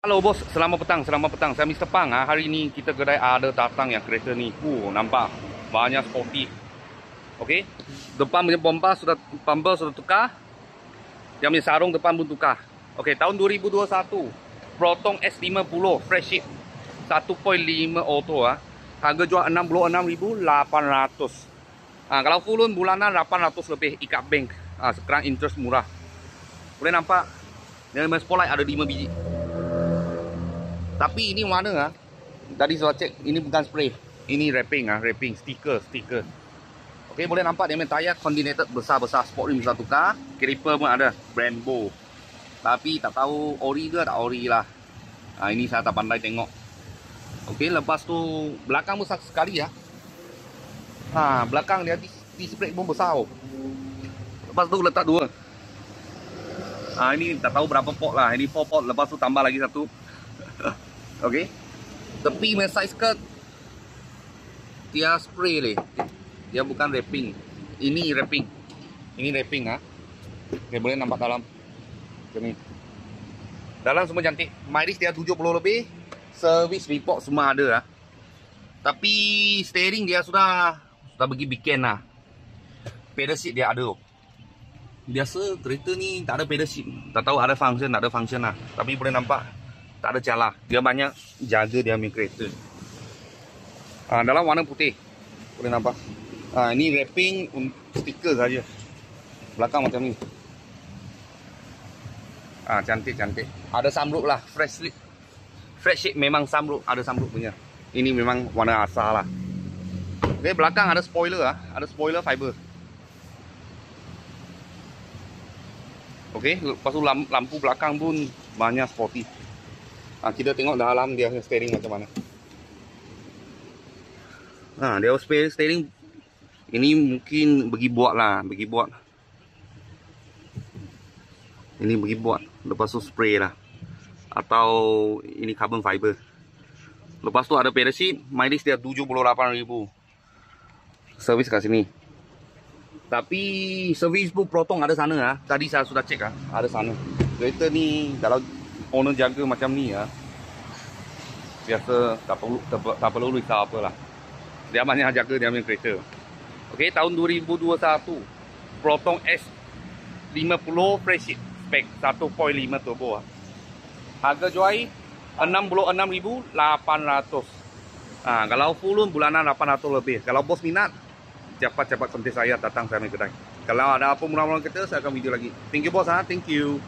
Halo bos, selamat petang, selamat petang. Saya Mr. Pang. Hari ini kita kedai ada datang yang kereta ni. Nampak banyak sporty. Okey. Depan punya bumper sudah tukar. Yang punya sarung depan pun tukar. Okey, tahun 2021. Proton S50 fresh sheet 1.5 auto Harga jual 66,800. Kalau full loan bulanan 800 lebih ikat bank. Sekarang interest murah. Boleh nampak dia spotlight ada 5 biji. Tapi ini warna tadi saya cek, ini bukan spray. Ini wrapping wrapping stiker. Okey, boleh nampak dia punya tayar coordinated besar-besar, sport rim besar tukar, clipper pun ada Brembo. Tapi tak tahu ori ke tak ori lah. Ini saya tak pandai tengok. Okey, lepas tu belakang besar sekali belakang dia display pun besar. Lepas tu letak dua. Ini tak tahu berapa port lah. Ini 4 port, lepas tu tambah lagi satu. Okey. Tepi punya side skirt dia spray leh. Dia bukan wrapping. Ini wrapping. Okey, boleh nampak dalam. Macam ni. Dalam semua cantik. Mileage dia 70 lebih. Service report semua ada Tapi steering dia sudah bagi bikin Pedal seat dia ada. Biasa kereta ni tak ada pedal seat. Tak tahu ada function, tak ada function Tapi boleh nampak tak ada celah. Dia banyak jaga dia punya kereta. Dalam warna putih. Boleh nampak. Ini wrapping stiker saja. Belakang macam ni. Cantik. Ada sunroof lah. Fresh sheet memang sunroof. Ada sunroof punya. Ini memang warna asal lah. Okay, belakang ada spoiler Ada spoiler fiber. Okey, lepas tu lampu belakang pun banyak sporty. Kita tengok dalam dia steering macam mana. Dia steering ini mungkin bagi buat. Ini bagi buat. Lepas tu spray lah. Atau ini carbon fiber. Lepas tu ada pedal seat, mileage dia 78,000. Servis kat sini. Tapi servis pun Proton ada sana Tadi saya sudah cek ada sana. Kereta ni kalau owner jaga macam ni biasa tak perlu risau apalah. Dia banyak jaga dia punya kereta. Okey, tahun 2021 Proton S50 fresh sheet spec 1.5 turbo Harga jual 66,800. Kalau full loan bulanan 800 lebih. Kalau bos minat, cepat kontak saya, datang saya punya kedai. Kalau ada apa murah-murah kita, saya akan video lagi. Thank you bos thank you.